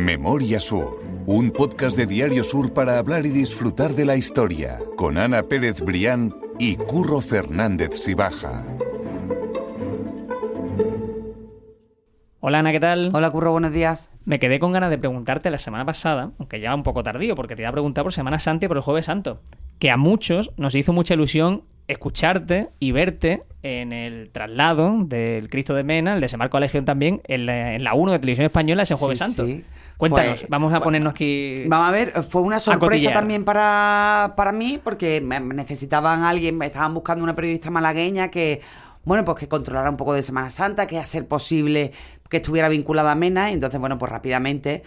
Memoria Sur, un podcast de Diario Sur para hablar y disfrutar de la historia, con Ana Pérez Brián y Curro Fernández Sibaja. Hola Ana, ¿qué tal? Hola Curro, buenos días. Me quedé con ganas de preguntarte la semana pasada, aunque ya un poco tardío, porque te iba a preguntar por Semana Santa y por el Jueves Santo, que a muchos nos hizo mucha ilusión escucharte y verte en el traslado del Cristo de Mena, el desembarco a Legión también, en la 1 de Televisión Española ese Jueves Santo. Sí. Cuéntanos, vamos a ponernos aquí. Vamos a ver, fue una sorpresa también para mí, porque necesitaban a alguien, estaban buscando una periodista malagueña que, bueno, pues que controlara un poco de Semana Santa, que a ser posible que estuviera vinculada a Mena, y entonces, bueno, pues rápidamente,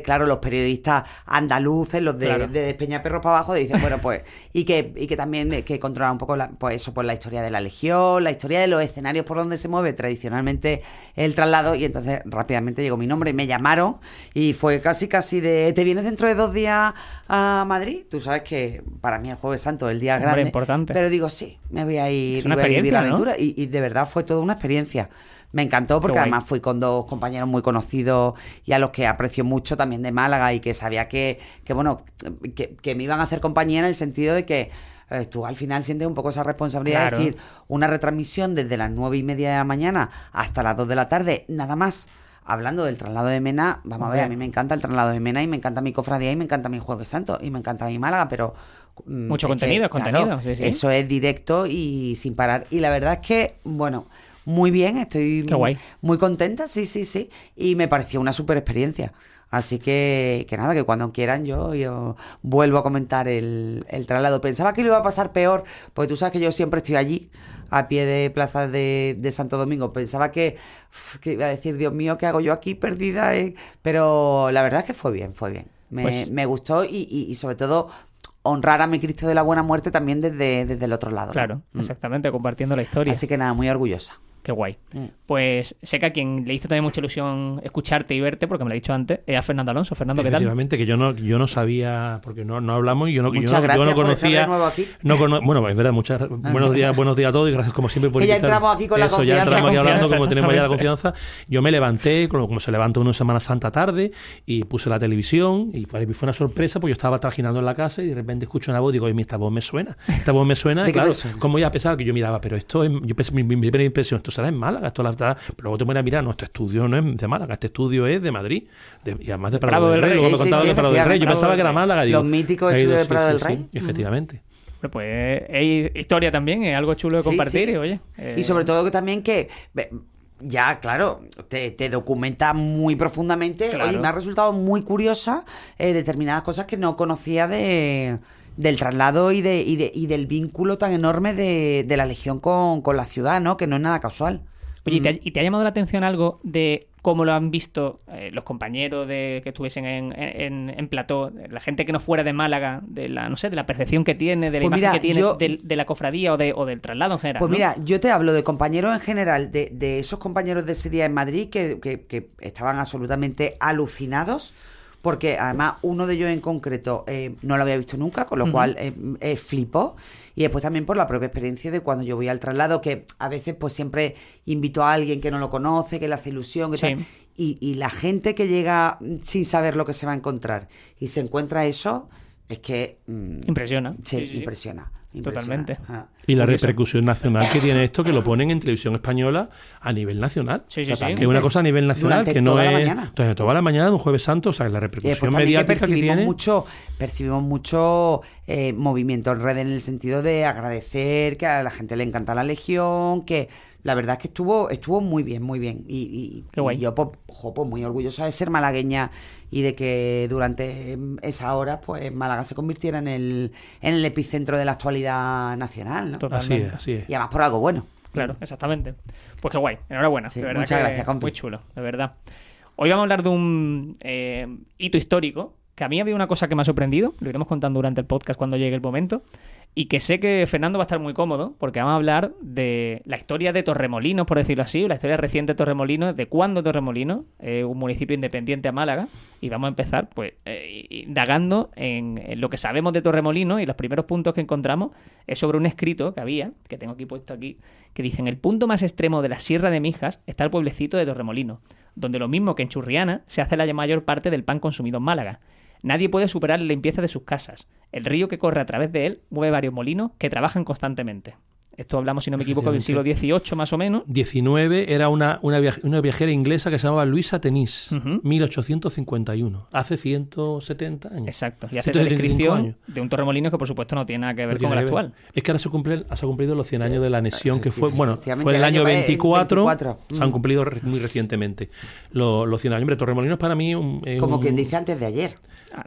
claro, los periodistas andaluces, los de Despeñaperros para abajo, dicen, bueno, pues, y que también que controlara un poco la historia de la Legión, la historia de los escenarios por donde se mueve tradicionalmente el traslado, y entonces rápidamente llegó mi nombre, me llamaron, y fue casi de, ¿te vienes dentro de 2 días a Madrid? Tú sabes que para mí el Jueves Santo es el día grande, importante. Pero digo, sí, me voy a ir, es una voy a vivir la aventura, ¿no? y de verdad fue toda una experiencia. Me encantó porque además fui con 2 compañeros muy conocidos y a los que aprecio mucho también de Málaga, y que sabía que me iban a hacer compañía en el sentido de que tú al final sientes un poco esa responsabilidad de decir, una retransmisión desde las 9:30 de la mañana hasta las 2 de la tarde, nada más, hablando del traslado de Mena. Vamos a ver, a mí me encanta el traslado de Mena y me encanta mi cofradía y me encanta mi Jueves Santo y me encanta mi Málaga, pero mucho contenido, claro, sí. Eso es directo y sin parar. Y la verdad es que, bueno, muy bien, estoy muy contenta, sí. Y me pareció una súper experiencia. Así que nada, que cuando quieran yo vuelvo a comentar el traslado. Pensaba que lo iba a pasar peor, porque tú sabes que yo siempre estoy allí, a pie de plaza de Santo Domingo. Pensaba que iba a decir, Dios mío, ¿qué hago yo aquí perdida? Pero la verdad es que fue bien. Me gustó y sobre todo honrar a mi Cristo de la Buena Muerte también desde el otro lado. Claro, exactamente, compartiendo la historia. Así que nada, muy orgullosa. Qué guay. Pues sé que a quien le hizo también mucha ilusión escucharte y verte, porque me lo he dicho antes, es a Fernando Alonso. Fernando, ¿qué tal? Efectivamente, que yo no sabía, porque no hablamos y yo no conocía. Por estar de nuevo aquí. Bueno, es verdad, buenos días a todos y gracias como siempre por que invitarme. Ya entramos aquí con la confianza. Ya entramos aquí hablando, como tenemos ya la confianza. Yo me levanté, como se levanta uno en Semana Santa tarde, y puse la televisión, y para mí fue una sorpresa, porque yo estaba trajinando en la casa y de repente escucho una voz y digo, oye, esta voz me suena, y claro, como ya pensaba que yo miraba, pero esto es, mi primera impresión, esto será en Málaga, pero luego te pones a mirar, nuestro estudio no es de Málaga, este estudio es de Madrid, y además de Prado del Rey. Luego me contaban de Prado del Rey, yo pensaba que era Málaga. Los míticos estudios de Prado del Rey. Sí, efectivamente. Pues hay historia también, es algo chulo de compartir. Sí. Y oye, y sobre todo que también que ya, claro, te documenta muy profundamente. Claro. Oye, me ha resultado muy curiosa determinadas cosas que no conocía del traslado y del vínculo tan enorme de la Legión con la ciudad, ¿no? Que no es nada casual. Oye, ¿y te ha llamado la atención algo de cómo lo han visto los compañeros que estuviesen en plató, la gente que no fuera de Málaga, de la percepción que tiene, de la imagen que tiene de la cofradía o del traslado en general? Pues mira, yo te hablo de compañeros en general, de esos compañeros de ese día en Madrid que estaban absolutamente alucinados, porque además uno de ellos en concreto no lo había visto nunca, con lo cual flipó. Y después también por la propia experiencia de cuando yo voy al traslado, que a veces pues siempre invito a alguien que no lo conoce, que le hace ilusión, tal. Y la gente que llega sin saber lo que se va a encontrar y se encuentra eso, es que impresiona. Sí, impresiona. Totalmente. Y la repercusión nacional que tiene esto, que lo ponen en televisión española a nivel nacional. Sí. Que es una cosa a nivel nacional, durante que no toda es... la mañana. Entonces, toda la mañana de un Jueves Santo, o sea, la repercusión mediática que tiene... Percibimos mucho movimiento en redes, en el sentido de agradecer, que a la gente le encanta la Legión, que la verdad es que estuvo muy bien. Y yo pues muy orgullosa de ser malagueña y de que durante esa hora pues Málaga se convirtiera en el epicentro de la actualidad nacional, ¿no? Totalmente. Así es. Y además por algo bueno. Claro, exactamente. Pues qué guay, enhorabuena. Sí, de verdad, muchas gracias, compi. Muy chulo, de verdad. Hoy vamos a hablar de un hito histórico, que a mí había una cosa que me ha sorprendido, lo iremos contando durante el podcast cuando llegue el momento, y que sé que Fernando va a estar muy cómodo, porque vamos a hablar de la historia de Torremolinos, por decirlo así, la historia reciente de Torremolinos, de cuándo Torremolinos, un municipio independiente a Málaga, y vamos a empezar pues indagando en lo que sabemos de Torremolinos, y los primeros puntos que encontramos es sobre un escrito que había, que tengo aquí puesto aquí, que dice: en el punto más extremo de la Sierra de Mijas está el pueblecito de Torremolinos, donde lo mismo que en Churriana se hace la mayor parte del pan consumido en Málaga. Nadie puede superar la limpieza de sus casas. El río que corre a través de él mueve varios molinos que trabajan constantemente. Esto hablamos, si no me equivoco, del siglo XVIII más o menos. 19 era una viajera inglesa que se llamaba Luisa Tenis, 1851, hace 170 años. Exacto, y hace esa descripción de un torremolinos que por supuesto no tiene nada que ver con el actual. Es que ahora se ha cumplido los 100 años de la anexión, que fue el año 24, se han cumplido muy recientemente los 100 años. Hombre, Torremolinos para mí... Como quien dice antes de ayer.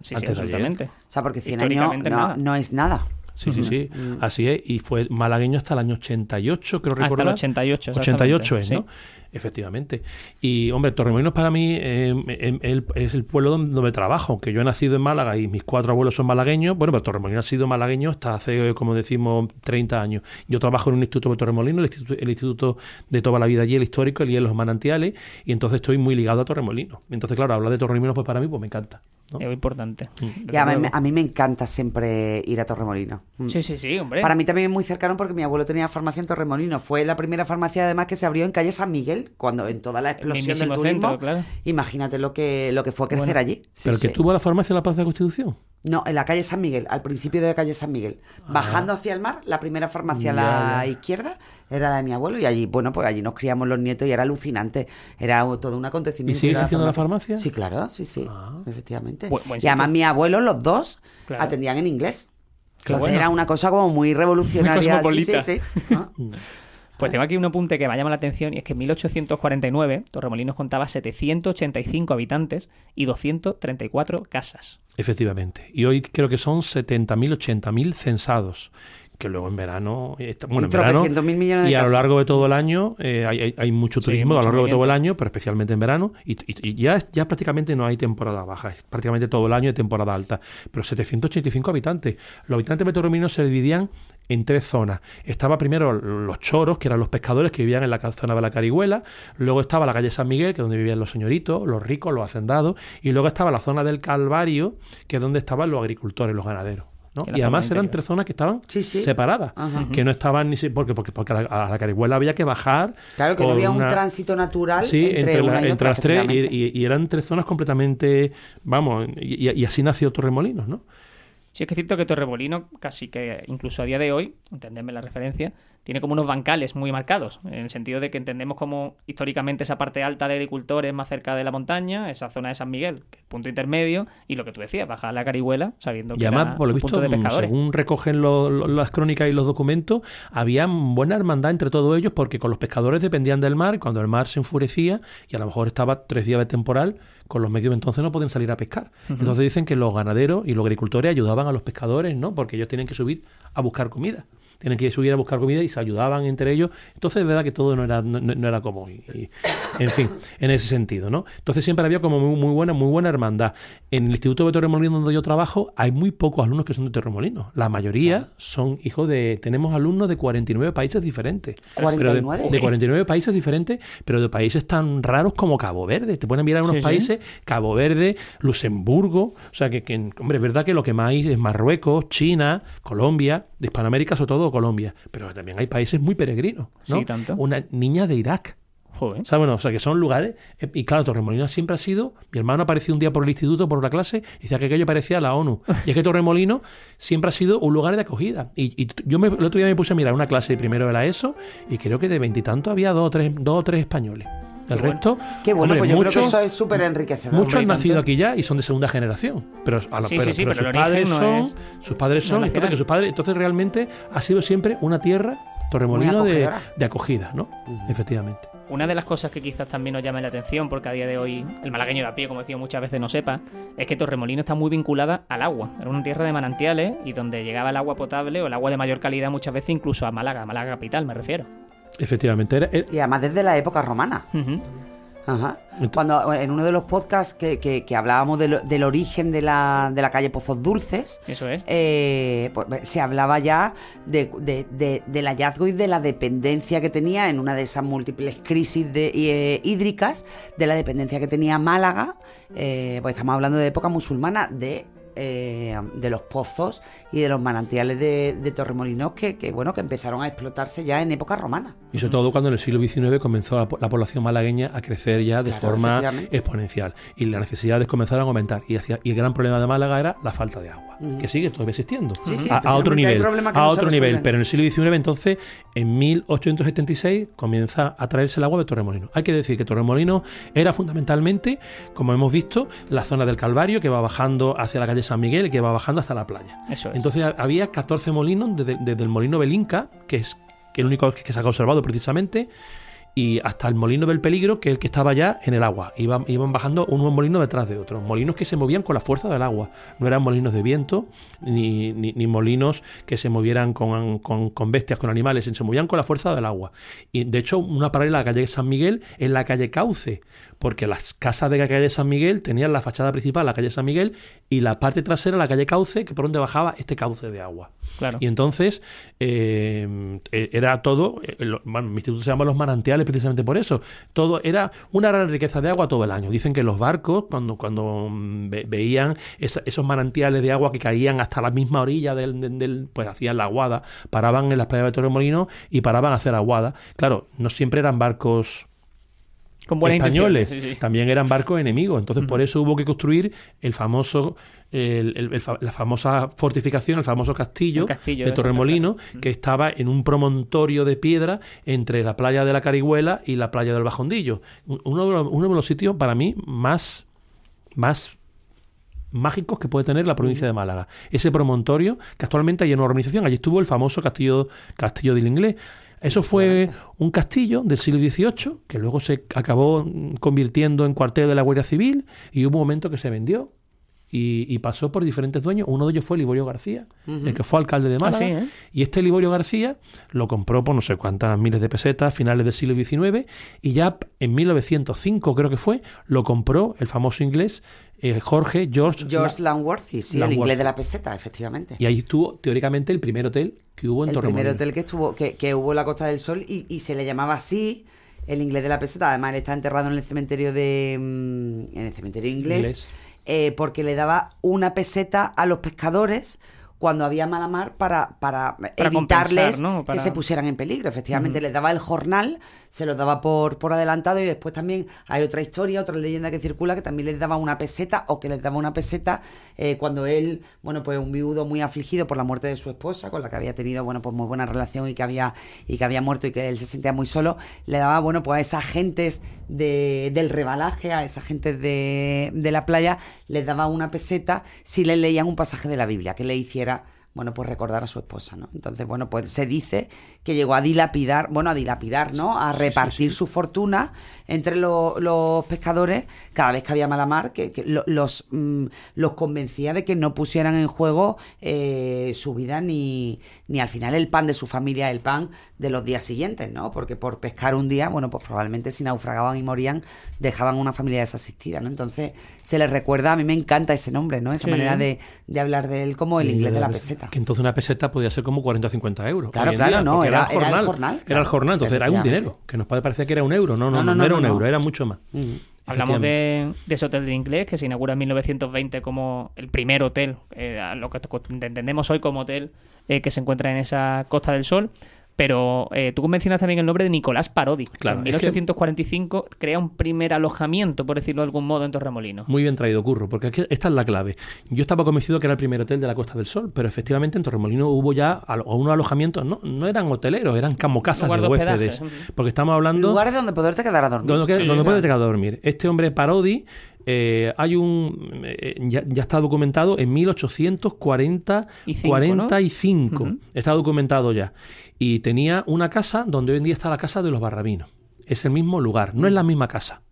Sí, absolutamente. O sea, porque 100 años no es nada. Sí, así es, y fue malagueño hasta el año 88, creo recordar. Hasta el 88, 88 es, sí. ¿no? Efectivamente. Y, hombre, Torremolinos para mí es el pueblo donde trabajo, aunque yo he nacido en Málaga y mis 4 abuelos son malagueños. Bueno, pero Torremolinos ha sido malagueño hasta hace, como decimos, 30 años. Yo trabajo en un instituto de Torremolinos, el instituto de toda la vida allí, el histórico, el de los manantiales, y entonces estoy muy ligado a Torremolinos. Entonces, claro, hablar de Torremolinos pues para mí pues me encanta, ¿no? Es muy importante. Y a mí me encanta siempre ir a Torremolinos. Sí, hombre. Para mí también es muy cercano porque mi abuelo tenía farmacia en Torremolinos. Fue la primera farmacia además que se abrió en calle San Miguel, cuando en toda la explosión del turismo. Centro, claro. Imagínate lo que fue crecer allí. ¿Pero que tuvo la farmacia en la Plaza de la Constitución? No, en la calle San Miguel, al principio de la calle San Miguel. Bajando hacia el mar, la primera farmacia a la izquierda era la de mi abuelo, y allí, pues allí nos criamos los nietos y era alucinante. Era todo un acontecimiento. ¿Y sigues haciendo la farmacia? Sí, claro, sí, efectivamente. Y además mis abuelos, los dos, atendían en inglés. Entonces era una cosa como muy revolucionaria. Muy cosmopolita. Sí. Pues tengo aquí un apunte que me llama la atención, y es que en 1849 Torremolinos contaba 785 habitantes y 234 casas. Efectivamente. Y hoy creo que son 70.000, 80.000 censados. Que luego en verano, y a lo largo de todo el año hay mucho turismo, a lo largo de todo el año, pero especialmente en verano, y ya prácticamente no hay temporada baja, es prácticamente todo el año de temporada alta, pero 785 habitantes. Los habitantes de Torremolinos se dividían en 3 zonas. Estaba primero los choros, que eran los pescadores que vivían en la zona de la Carihuela, luego estaba la calle San Miguel, que es donde vivían los señoritos, los ricos, los hacendados, y luego estaba la zona del Calvario, que es donde estaban los agricultores, los ganaderos, ¿no? Y además eran 3 zonas que estaban separadas, que no estaban ni porque a la Carihuela había que bajar. Claro, que no había un tránsito natural entre las 3, y eran 3 zonas completamente, y así nació Torremolinos, ¿no? Sí, es que es cierto que Torremolinos, casi que incluso a día de hoy, entendedme la referencia, tiene como unos bancales muy marcados, en el sentido de que entendemos como históricamente esa parte alta de agricultores más cerca de la montaña, esa zona de San Miguel, que es el punto intermedio, y lo que tú decías, bajar a la Carihuela, sabiendo que además, por lo visto, punto de pescadores. Según recogen las crónicas y los documentos, había buena hermandad entre todos ellos, porque con los pescadores dependían del mar, y cuando el mar se enfurecía, y a lo mejor estaba 3 días de temporal, con los medios de entonces no podían salir a pescar. Entonces dicen que los ganaderos y los agricultores ayudaban a los pescadores, ¿no? Porque ellos tienen que subir a buscar comida. Tienen que subir a buscar comida y se ayudaban entre ellos. Entonces es verdad que todo no era común. En fin, en ese sentido, ¿no? Entonces siempre había como muy buena hermandad. En el Instituto de Torremolinos donde yo trabajo hay muy pocos alumnos que son de Torremolinos. La mayoría son hijos de... Tenemos alumnos de 49 países diferentes. ¿49? De 49 países diferentes, pero de países tan raros como Cabo Verde. Te pueden mirar unos países, Cabo Verde, Luxemburgo. O sea que, hombre, es verdad que lo que más hay es Marruecos, China, Colombia, de Hispanoamérica sobre todo Colombia, pero también hay países muy peregrinos, ¿no? Sí, tanto. Una niña de Irak. Joder. ¿Sabes? Bueno, o sea, que son lugares... Y claro, Torremolinos siempre ha sido... Mi hermano apareció un día por el instituto, por la clase, y decía que aquello parecía la ONU. Y es que Torremolinos siempre ha sido un lugar de acogida. Y yo el otro día me puse a mirar una clase primero de la ESO, y creo que de 20 y tanto había 2 o 3 españoles. El resto... Qué bueno, hombre, pues yo creo que eso es súper enriquecedor. Muchos han nacido aquí ya y son de segunda generación. Pero sus padres son... Entonces realmente ha sido siempre una tierra, Torremolinos, de acogida, ¿no? Efectivamente. Una de las cosas que quizás también nos llame la atención, porque a día de hoy el malagueño de a pie, como decía muchas veces, no sepa, es que Torremolinos está muy vinculada al agua. Era una tierra de manantiales y donde llegaba el agua potable o el agua de mayor calidad muchas veces incluso a Málaga capital, me refiero. Efectivamente. Y además desde la época romana. Ajá. Cuando en uno de los podcasts que hablábamos del origen de la calle Pozos Dulces, eso es, pues, se hablaba ya del hallazgo y de la dependencia que tenía en una de esas múltiples crisis hídricas, de la dependencia que tenía Málaga, pues estamos hablando de época musulmana, de los pozos y de los manantiales de Torremolinos que empezaron a explotarse ya en época romana. Y sobre todo cuando en el siglo XIX comenzó la población malagueña a crecer ya de forma exponencial. Y las necesidades comenzaron a aumentar. Y el gran problema de Málaga era la falta de agua, que sigue todavía existiendo. A otro nivel. Pero en el siglo XIX, entonces, en 1876, comienza a traerse el agua de Torremolinos. Hay que decir que Torremolinos era fundamentalmente, como hemos visto, la zona del Calvario, que va bajando hacia la calle San Miguel y que va bajando hasta la playa. Eso es. Entonces había 14 molinos desde el molino Belinca, que es el único que se ha conservado precisamente, y hasta el molino del Peligro, que es el que estaba ya en el agua. Iban bajando unos molinos detrás de otros. Molinos que se movían con la fuerza del agua. No eran molinos de viento, ni molinos que se movieran con bestias, con animales. Se movían con la fuerza del agua. Y de hecho, una paralela a la calle San Miguel es la calle Cauce, porque las casas de la calle San Miguel tenían la fachada principal, la calle San Miguel, y la parte trasera, la calle Cauce, que por donde bajaba este cauce de agua. Claro. Y entonces era todo, mi instituto se llama Los Manantiales precisamente por eso. Todo era una gran riqueza de agua todo el año. Dicen que los barcos, cuando veían esos manantiales de agua que caían hasta la misma orilla pues hacían la aguada, paraban en las playas de Torremolinos y paraban a hacer aguada. Claro, no siempre eran barcos con buena españoles, sí. También eran barcos enemigos. Entonces, por eso hubo que construir la famosa fortificación, el famoso castillo de Torremolinos, que estaba en un promontorio de piedra entre la playa de la Carihuela y la playa del Bajondillo. Uno de los sitios, para mí, más mágicos que puede tener la provincia de Málaga. Ese promontorio, que actualmente hay una urbanización. Allí estuvo el famoso castillo del Inglés. Eso fue un castillo del siglo XVIII que luego se acabó convirtiendo en cuartel de la Guardia Civil, y hubo un momento que se vendió y pasó por diferentes dueños. Uno de ellos fue Liborio García, el que fue alcalde de Málaga. Y este Liborio García lo compró por no sé cuántas miles de pesetas a finales del siglo XIX, y ya en 1905 creo que fue, lo compró el famoso inglés George Langworthy, el inglés de la peseta, efectivamente. Y ahí estuvo teóricamente el primer hotel que hubo en Torremolinos. El primer hotel que hubo en la Costa del Sol, y se le llamaba así, el inglés de la peseta. Además, él está enterrado en el cementerio inglés. Porque le daba una peseta a los pescadores cuando había mala mar para evitarles que se pusieran en peligro. Efectivamente, les daba el jornal, se los daba por adelantado, y después también hay otra historia, otra leyenda que circula, que también les daba una peseta, o que les daba una peseta cuando él, pues un viudo muy afligido por la muerte de su esposa, con la que había tenido, pues muy buena relación, y que había muerto, y que él se sentía muy solo, le daba, pues a esas gentes del rebalaje, a esas gentes de la playa, les daba una peseta si les leían un pasaje de la Biblia que le hiciera, pues recordar a su esposa, ¿no? Entonces, pues se dice que llegó a dilapidar, ¿no? A repartir su fortuna entre los pescadores cada vez que había mala mar, que los convencía de que no pusieran en juego su vida ni al final el pan de su familia, el pan de los días siguientes, ¿no? Porque por pescar un día, pues probablemente si naufragaban y morían, dejaban una familia desasistida, ¿no? Entonces se les recuerda, a mí me encanta ese nombre, ¿no? Esa manera de hablar de él como el inglés de la peseta. Que entonces una peseta podía ser como 40 o 50 euros. Claro, no, era el jornal. Era el jornal, entonces era un dinero, que nos puede parecer que era un euro. No era un euro, era mucho más. Hablamos de ese hotel de inglés que se inaugura en 1920 como el primer hotel, lo que entendemos hoy como hotel que se encuentra en esa Costa del Sol. Pero tú mencionas también el nombre de Nicolás Parodi. Claro, en 1845 crea un primer alojamiento, por decirlo de algún modo, en Torremolinos. Muy bien traído, Curro, porque esta es la clave. Yo estaba convencido que era el primer hotel de la Costa del Sol, pero efectivamente en Torremolinos hubo ya unos alojamientos, no eran hoteleros, eran como casas de huéspedes. Porque estamos hablando... Lugares donde poderte quedar a dormir. Donde poderte quedar a dormir. Este hombre Parodi... hay ya está documentado en 1845, ¿no? Está documentado ya, y tenía una casa donde hoy en día está la casa de los Barrabinos. Es el mismo lugar, no es la misma casa.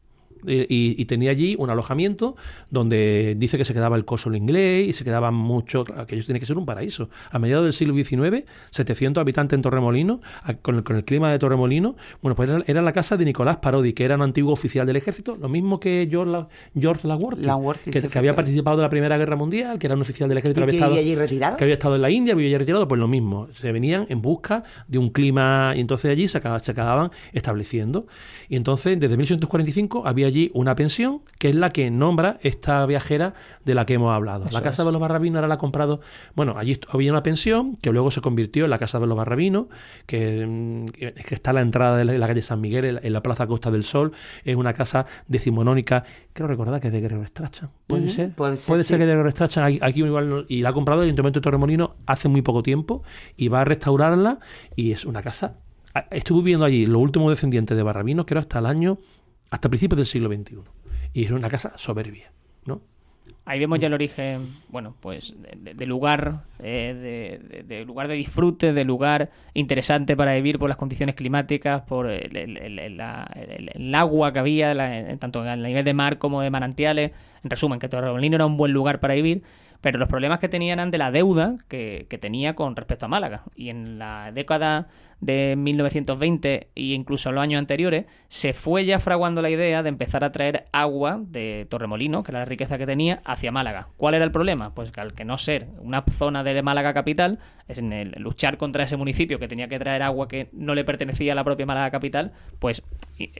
Y tenía allí un alojamiento donde dice que se quedaba el cónsul inglés y se quedaban muchos, aquello tiene que ser un paraíso. A mediados del siglo XIX, 700 habitantes en Torremolinos, con el clima de Torremolinos, pues era la casa de Nicolás Parodi, que era un antiguo oficial del ejército, lo mismo que George Langworthy, que había participado de la Primera Guerra Mundial, que era un oficial del ejército que había estado en la India, vivía allí retirado, pues lo mismo. Se venían en busca de un clima, y entonces allí se acababan estableciendo. Y entonces, desde 1845 había allí una pensión, que es la que nombra esta viajera de la que hemos hablado. La Casa de los Barrabinos ahora la ha comprado... Bueno, allí había una pensión que luego se convirtió en la Casa de los Barrabinos, que está a la entrada de la calle San Miguel, en la Plaza Costa del Sol. Es una casa decimonónica, creo recordar que es de Gregorio Strachan. ¿Puede ser? Puede ser que de Gregorio Strachan. Aquí igual y la ha comprado el Ayuntamiento de Torremolinos hace muy poco tiempo y va a restaurarla, y es una casa... Estuve viviendo allí los últimos descendientes de Barrabinos, que era hasta principios del siglo XXI. Y es una casa soberbia, ¿no? Ahí vemos ya el origen, bueno, pues de lugar, de lugar de disfrute, de lugar interesante para vivir por las condiciones climáticas, por el agua que había, tanto a nivel de mar como de manantiales. En resumen, que Torremolinos era un buen lugar para vivir, pero los problemas que tenían eran de la deuda que tenía con respecto a Málaga. Y en la década de 1920 e incluso en los años anteriores, se fue ya fraguando la idea de empezar a traer agua de Torremolinos, que era la riqueza que tenía, hacia Málaga. ¿Cuál era el problema? Pues que al que no ser una zona de Málaga capital, es en el luchar contra ese municipio que tenía que traer agua que no le pertenecía a la propia Málaga capital, pues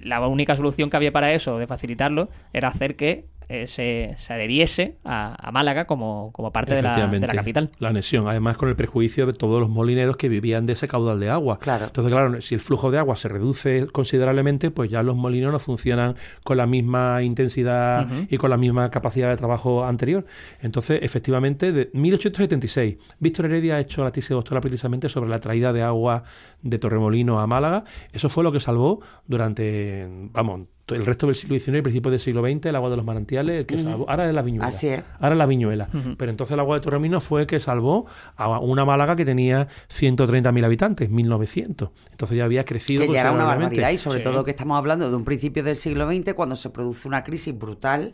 la única solución que había para eso, de facilitarlo, era hacer que se adheriese a Málaga como parte de la capital. La anexión, además con el perjuicio de todos los molineros que vivían de ese caudal de agua. Claro. Entonces, claro, si el flujo de agua se reduce considerablemente, pues ya los molinos no funcionan con la misma intensidad y con la misma capacidad de trabajo anterior. Entonces, efectivamente, de 1876, Víctor Heredia ha hecho la tesis doctoral precisamente sobre la traída de agua de Torremolinos a Málaga. Eso fue lo que salvó durante, el resto del siglo XIX y principios del siglo XX, el agua de los manantiales, el que salvó. Ahora es la Viñuela. Así es. Ahora es la Viñuela. Pero entonces el agua de Torremolinos fue el que salvó a una Málaga que tenía 130.000 habitantes, 1900. Entonces ya había crecido que ya era una barbaridad, y sobre todo que estamos hablando de un principio del siglo XX cuando se produce una crisis brutal,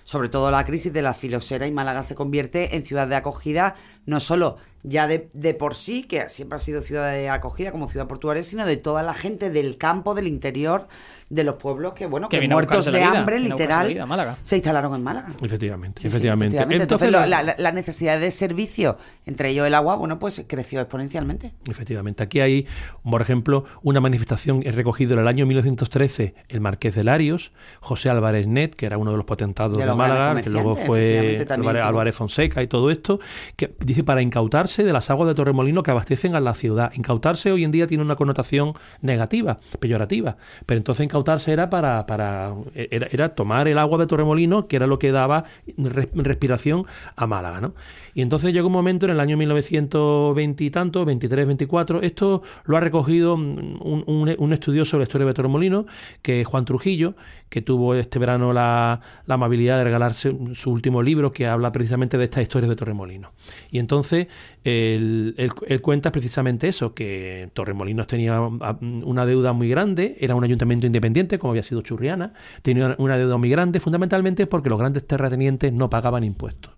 sobre todo la crisis de la filoxera, y Málaga se convierte en ciudad de acogida, no solo ya de por sí, que siempre ha sido ciudad de acogida como ciudad portuaria, sino de toda la gente del campo, del interior, de los pueblos que muertos de hambre, literal, se instalaron en Málaga. Efectivamente. Entonces la necesidad de servicio, entre ellos el agua, pues creció exponencialmente. Efectivamente. Aquí hay, por ejemplo, una manifestación recogido en el año 1913 el Marqués de Larios, José Álvarez Net, que era uno de los potentados de Málaga, que luego fue Álvarez Fonseca y todo esto, que dice para incautarse de las aguas de Torremolinos que abastecen a la ciudad. Incautarse hoy en día tiene una connotación negativa, peyorativa, pero entonces incautarse era era tomar el agua de Torremolinos, que era lo que daba respiración a Málaga, ¿no? Y entonces llegó un momento en el año 1920 y tanto, 23, 24, esto lo ha recogido un estudioso sobre la historia de Torremolinos, que es Juan Trujillo, que tuvo este verano la amabilidad de regalarse su último libro, que habla precisamente de estas historias de Torremolinos. Y entonces él cuenta precisamente eso, que Torremolinos tenía una deuda muy grande, era un ayuntamiento independiente, como había sido Churriana, tenía una deuda muy grande, fundamentalmente porque los grandes terratenientes no pagaban impuestos.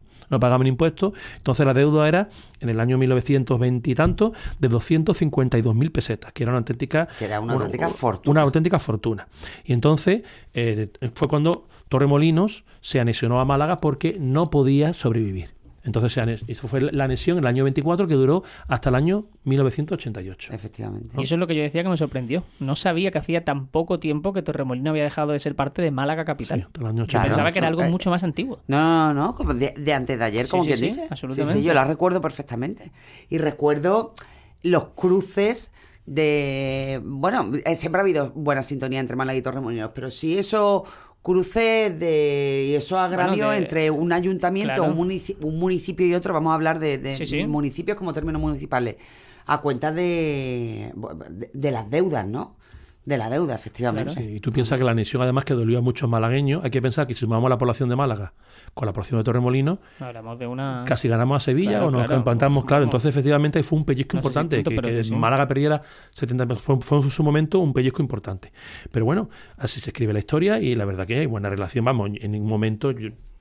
Entonces la deuda era, en el año 1920 y tanto, de 252.000 pesetas, que era una auténtica fortuna. Una auténtica fortuna. Y entonces fue cuando Torremolinos se anexionó a Málaga porque no podía sobrevivir. Entonces eso fue la anexión en el año 24, que duró hasta el año 1988. Efectivamente. Y eso es lo que yo decía, que me sorprendió. No sabía que hacía tan poco tiempo que Torremolinos había dejado de ser parte de Málaga capital. Sí, hasta el año 88. Yo pensaba que era algo mucho más antiguo. No, como de antes de ayer, como quien dice. Absolutamente. Sí, yo la recuerdo perfectamente. Y recuerdo los cruces de... siempre ha habido buena sintonía entre Málaga y Torremolinos, pero sí eso... cruces y esos agravios entre un ayuntamiento, claro, un municipio y otro. Vamos a hablar de municipios como términos municipales, a cuenta de las deudas, ¿no? De la deuda, efectivamente. Claro. Sí, y tú piensas que la anexión, además, que dolió a muchos malagueños. Hay que pensar que si sumamos la población de Málaga con la población de Torremolinos, casi ganamos a Sevilla, claro, o nos empatamos, claro. Entonces, efectivamente, fue un pellizco importante. Que Málaga perdiera 70 fue en su momento un pellizco importante. Pero bueno, así se escribe la historia, y la verdad que hay buena relación. Vamos, en ningún momento...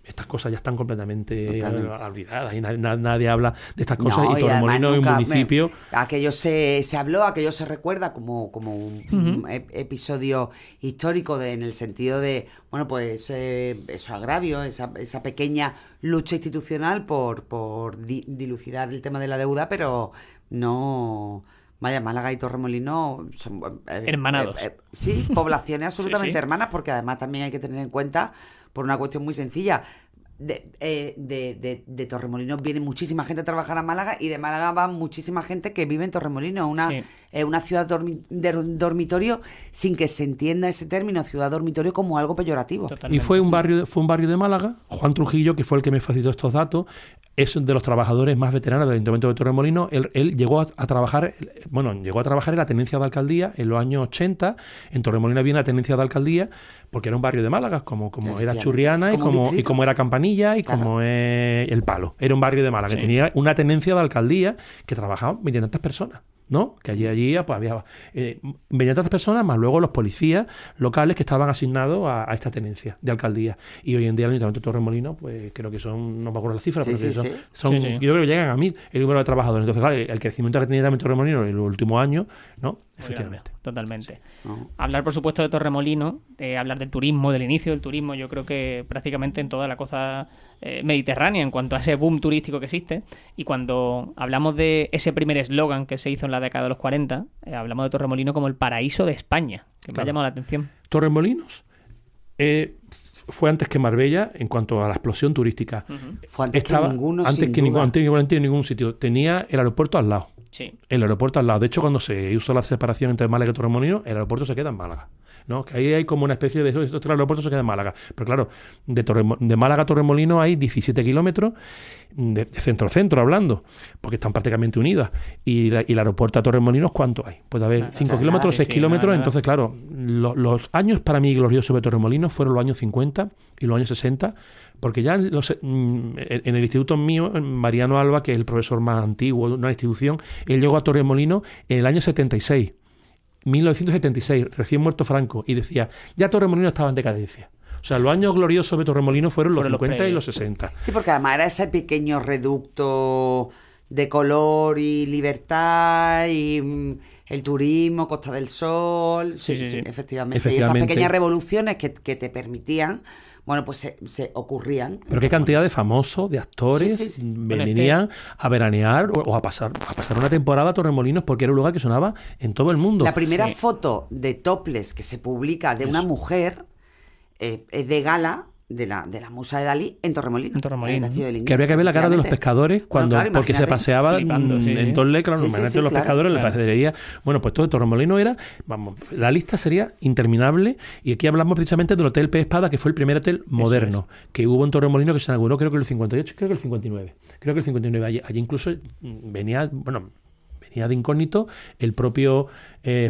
estas cosas ya están completamente olvidadas y nadie habla de estas cosas, y Torremolinos es un municipio... Aquello se habló, aquello se recuerda como un episodio histórico en el sentido de, pues esos agravios, esa pequeña lucha institucional por dilucidar el tema de la deuda, pero no Vaya, Málaga y Torremolinos son hermanados. Sí, poblaciones absolutamente sí. hermanas, porque además también hay que tener en cuenta, por una cuestión muy sencilla, de Torremolinos viene muchísima gente a trabajar a Málaga, y de Málaga va muchísima gente que vive en Torremolinos, una ciudad dormitorio, sin que se entienda ese término ciudad dormitorio como algo peyorativo. Totalmente. Y fue un barrio de Málaga. Juan Trujillo, que fue el que me facilitó estos datos, es de los trabajadores más veteranos del Ayuntamiento de Torremolinos. Él llegó a trabajar en la tenencia de alcaldía en los años 80. En Torremolinos había una tenencia de alcaldía porque era un barrio de Málaga, como era Churriana, y como era Campanilla, y como es El Palo. Era un barrio de Málaga que tenía una tenencia de alcaldía que trabajaban 20 personas, ¿no? Que allí pues había 20 personas, más luego los policías locales que estaban asignados a esta tenencia de alcaldía. Y hoy en día el Ayuntamiento de Torremolinos, pues creo que son, no me acuerdo las cifras, pero yo creo que llegan a 1000 el número de trabajadores. Entonces, claro, el crecimiento que ha tenido también Torremolinos en los últimos años, ¿no? Efectivamente. Totalmente. Sí. Hablar, por supuesto, de Torremolinos, hablar del turismo, del inicio del turismo, yo creo que prácticamente en toda la costa mediterránea, en cuanto a ese boom turístico que existe. Y cuando hablamos de ese primer eslogan que se hizo en la década de los 40, hablamos de Torremolinos como el paraíso de España, que me ha llamado la atención. Torremolinos fue antes que Marbella en cuanto a la explosión turística. Fue antes que ninguno, antes que ningún sitio. Tenía el aeropuerto al lado. Sí. El aeropuerto al lado. De hecho, cuando se hizo la separación entre Málaga y Torremolinos, el aeropuerto se queda en Málaga, ¿no? Que ahí hay como una especie de... Este aeropuerto se queda en Málaga. Pero claro, de Málaga a Torremolinos hay 17 kilómetros de centro-centro hablando, porque están prácticamente unidas. Y el aeropuerto a Torremolinos, ¿cuánto hay? Puede haber 5 kilómetros, 6 kilómetros. Entonces, claro, los años para mí gloriosos de Torremolinos fueron los años 50 y los años 60, porque ya en el instituto mío, Mariano Alba, que es el profesor más antiguo de una institución, él llegó a Torremolinos en el año 76. 1976, recién muerto Franco, y decía, ya Torremolinos estaba en decadencia. O sea, los años gloriosos de Torremolinos fueron los 50 y los 60. Sí, porque además era ese pequeño reducto de color y libertad y el turismo, Costa del Sol. Sí, efectivamente. Y esas pequeñas revoluciones que te permitían, bueno, pues se ocurrían. Pero qué cantidad de famosos, de actores venían a veranear o a pasar una temporada a Torremolinos, porque era un lugar que sonaba en todo el mundo. La primera foto de topless que se publica de una mujer es de gala de la musa de Dalí en Torremolinos. Que habría que ver la cara de los pescadores porque se paseaba en Torle, claro, normalmente los pescadores le parecería... Bueno, pues todo Torremolinos era... Vamos, la lista sería interminable, y aquí hablamos precisamente del Hotel Pez Espada, que fue el primer hotel moderno que hubo en Torremolinos, que se inauguró creo que el 58, creo que el 59. Creo que el 59. Allí incluso venía de incógnito el propio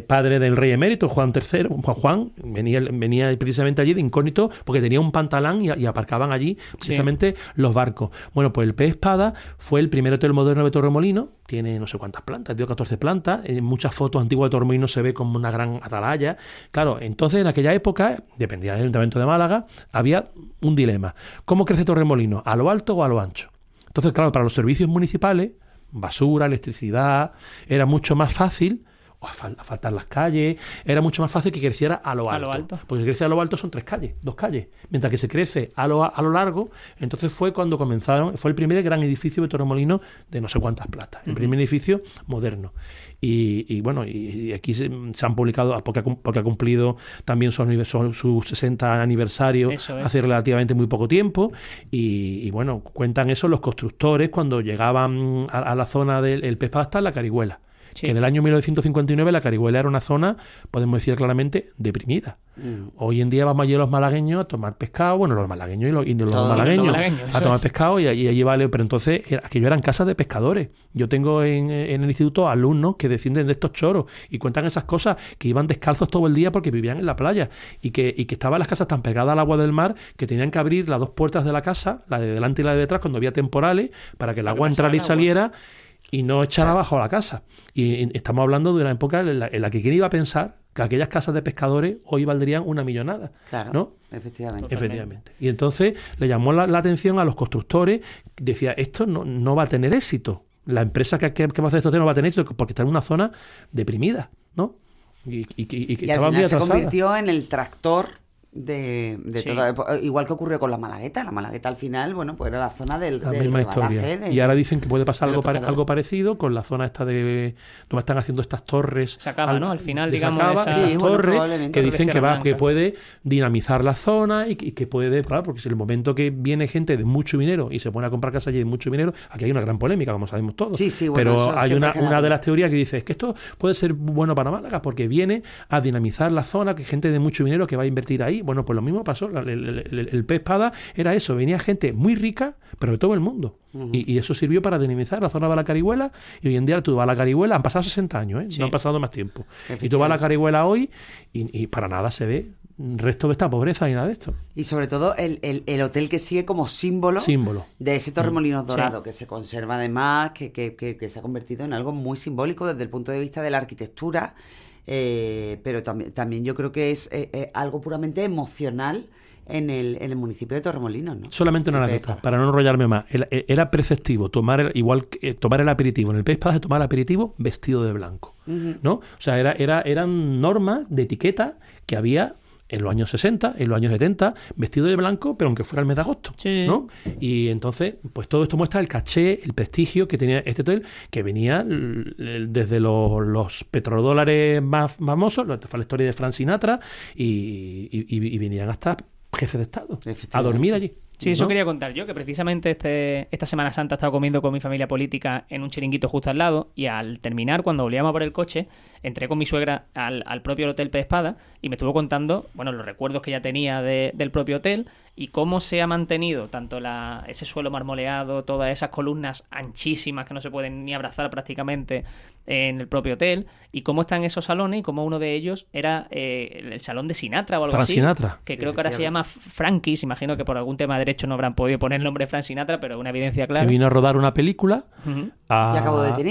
padre del rey emérito, Juan III, Juan venía precisamente allí de incógnito porque tenía un pantalán y aparcaban allí precisamente los barcos. Bueno, pues el Pez Espada fue el primer hotel moderno de Torremolinos, tiene no sé cuántas plantas, dio 14 plantas, en muchas fotos antiguas de Torremolinos se ve como una gran atalaya. Claro, entonces en aquella época, dependía del Ayuntamiento de Málaga, había un dilema. ¿Cómo crece Torremolinos? ¿A lo alto o a lo ancho? Entonces, claro, para los servicios municipales, basura, electricidad, era mucho más fácil, o asfaltar las calles, era mucho más fácil que creciera a lo alto. Porque si crece a lo alto son 2 calles. Mientras que se crece a lo largo, entonces fue cuando fue el primer gran edificio de Torremolinos de no sé cuántas plantas, el primer edificio moderno. Y bueno, y aquí se han publicado, porque ha cumplido también su 60 aniversario hace relativamente muy poco tiempo, y bueno, cuentan eso los constructores cuando llegaban a la zona del Pez Espada hasta la Carihuela. Sí. Que en el año 1959 la Carihuela era una zona, podemos decir claramente, deprimida. Hoy en día vamos allí los malagueños a tomar pescado, bueno, los malagueños y los malagueños a tomar pescado, y allí vale, pero entonces aquello eran casas de pescadores. Yo tengo en el instituto alumnos que descienden de estos choros y cuentan esas cosas, que iban descalzos todo el día porque vivían en la playa, y que estaban las casas tan pegadas al agua del mar que tenían que abrir las 2 puertas de la casa, la de delante y la de detrás, cuando había temporales, para que el agua entrara y saliera y no echara abajo a la casa. Y estamos hablando de una época en la que quién iba a pensar que aquellas casas de pescadores hoy valdrían una millonada. Claro, ¿no? Efectivamente. Y entonces le llamó la atención a los constructores, decía, esto no va a tener éxito. La empresa que va a hacer esto no va a tener éxito porque está en una zona deprimida, ¿no? Y al final se convirtió en el tractor toda, igual que ocurrió con la Malagueta. La Malagueta al final, bueno, pues era la zona del misma historia. Y ahora dicen que puede pasar algo parecido con la zona esta de donde están haciendo estas torres. Se acaba, ¿no? Al final, digamos, torres que dicen que puede dinamizar la zona y que puede, claro, porque si en el momento que viene gente de mucho dinero y se pone a comprar casas allí de mucho dinero, aquí hay una gran polémica, como sabemos todos. Pero hay una de las teorías que dice es que esto puede ser bueno para Málaga porque viene a dinamizar la zona, que gente de mucho dinero que va a invertir ahí. Bueno, pues lo mismo pasó. El pez espada era eso. Venía gente muy rica, pero de todo el mundo. Uh-huh. Y eso sirvió para dinamizar la zona de la Carihuela. Y hoy en día tú vas a la Carihuela, han pasado 60 años, no han pasado más tiempo. Y tú vas a la Carihuela hoy y para nada se ve resto de esta pobreza ni nada de esto. Y sobre todo el hotel que sigue como símbolo de ese Torremolinos dorado, que se conserva además, que se ha convertido en algo muy simbólico desde el punto de vista de la arquitectura. Pero también yo creo que es algo puramente emocional en el municipio de Torremolinos, ¿no? Solamente una anécdota, para no enrollarme más. Era preceptivo tomar el aperitivo en el Pez Espada, de tomar el aperitivo vestido de blanco, ¿no? O sea, eran normas de etiqueta que había en los años 60, en los años 70, vestido de blanco, pero aunque fuera el mes de agosto, ¿no? Y entonces, pues todo esto muestra el caché, el prestigio que tenía este hotel, que venía desde los petrodólares más famosos, fue la historia de Frank Sinatra, y venían hasta jefes de Estado a dormir allí. Sí, eso quería contar yo, que precisamente esta Semana Santa he estado comiendo con mi familia política en un chiringuito justo al lado, y al terminar, cuando volvíamos por el coche, entré con mi suegra al propio Hotel Pez Espada y me estuvo contando, bueno, los recuerdos que ya tenía del propio hotel y cómo se ha mantenido tanto ese suelo marmoleado, todas esas columnas anchísimas que no se pueden ni abrazar prácticamente en el propio hotel, y cómo están esos salones, y cómo uno de ellos era el salón de Sinatra o algo así, Sinatra, que creo que ahora se llama Frankie's. Imagino que por algún tema de derecho no habrán podido poner el nombre Frank Sinatra, pero una evidencia clara. Que vino a rodar una película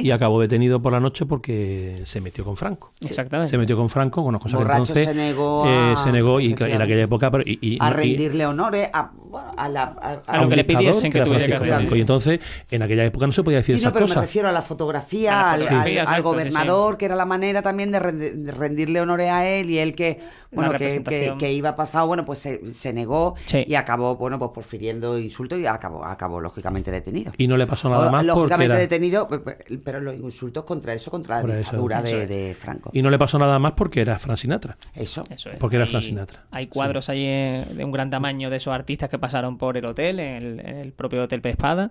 y acabó detenido por la noche porque se metió con Franco. Sí. Exactamente. Se metió con Franco, con una cosa Borracho, que entonces se negó y en aquella época a rendirle honores a lo que le pidiesen que tuviera que hacer. Franco. Y entonces en aquella época no se podía decir esas pero cosas. Me refiero a la fotografía, al gobernador, que era la manera también de rendirle honores a él, y él que iba pasado, bueno, pues se negó y acabó, bueno, pues porfiriendo insultos, y acabó lógicamente detenido. Y no le pasó nada más lógicamente detenido, pero los insultos contra la dictadura de Franco. Y no le pasó nada más porque era Frank Sinatra. Eso es. Porque era Frank Sinatra. Hay cuadros ahí de un gran tamaño de esos artistas que pasaron por el hotel, en el propio Hotel Pez Espada.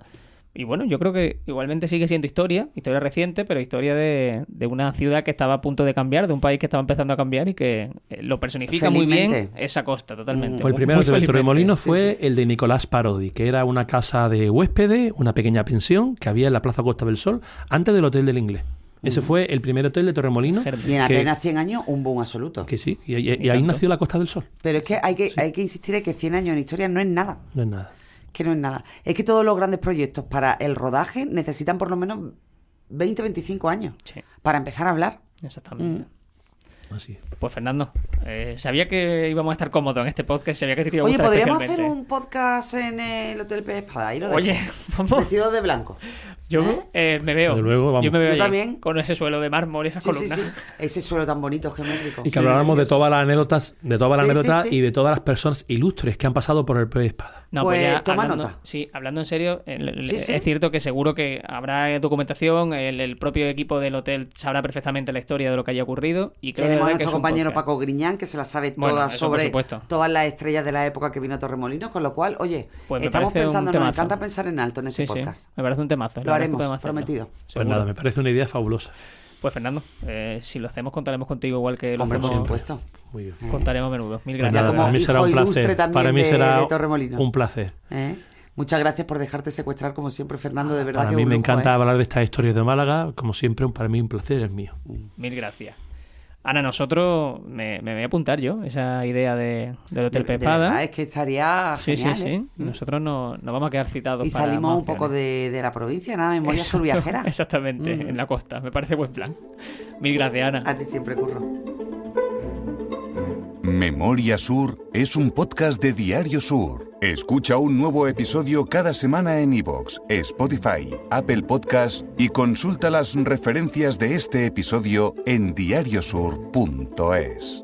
Y bueno, yo creo que igualmente sigue siendo historia reciente, pero historia de una ciudad que estaba a punto de cambiar, de un país que estaba empezando a cambiar, y que lo personifica muy bien esa costa, totalmente. Pues el primero de Torremolinos fue el de Nicolás Parodi, que era una casa de huéspedes, una pequeña pensión que había en la Plaza Costa del Sol, antes del Hotel del Inglés. Ese fue el primer hotel de Torremolinos. Y en apenas 100 años, un boom absoluto. Que sí, y ahí nació la Costa del Sol. Pero es que hay que insistir en que 100 años en historia no es nada. No es nada. Que no es nada. Es que todos los grandes proyectos para el rodaje necesitan por lo menos 20 o 25 años para empezar a hablar. Exactamente. Así es. Pues Fernando, sabía que íbamos a estar cómodos en este podcast, sabía que te iba a gustar. Oye, podríamos hacer un podcast en el Hotel Pez Espada. Ahí lo dejo. Oye, vamos. Vestido de blanco. Yo me veo. De luego, vamos. Yo me veo yo también. Con ese suelo de mármol y esas columnas. Sí. Ese suelo tan bonito, geométrico. Y que habláramos de todas las anécdotas, y de todas las personas ilustres que han pasado por el Pez Espada. No, pues ya toma nota. Sí, hablando en serio, es cierto que seguro que habrá documentación, el propio equipo del hotel sabrá perfectamente la historia de lo que haya ocurrido. Y creo tenemos a nuestro compañero Paco Griñán, que se la sabe todas sobre todas las estrellas de la época que vino a Torremolinos, con lo cual, oye, pues estamos pensando, nos encanta pensar en alto en este podcast. Sí, me parece un temazo. Lo haremos, prometido. Pues nada, me parece una idea fabulosa. Pues Fernando, si lo hacemos, contaremos contigo igual que lo hacemos. Por supuesto. Muy bien. Contaremos a menudo. Mil gracias. Pues nada, para mí será un placer. Para mí será un placer. Muchas gracias por dejarte secuestrar, como siempre, Fernando, de verdad. Para mí me encanta hablar de estas historias de Málaga, como siempre, para mí un placer es mío. Mil gracias. Ana, nosotros me voy a apuntar yo esa idea del Hotel Pez Espada. Es que estaría genial. Sí. Nosotros nos vamos a quedar citados. Y salimos un poco de la provincia, nada, memoria surviajera. Exactamente, en la costa. Me parece buen plan. Mil gracias, Ana. A ti siempre, Curro. Memoria Sur es un podcast de Diario Sur. Escucha un nuevo episodio cada semana en iVoox, Spotify, Apple Podcasts y consulta las referencias de este episodio en diariosur.es.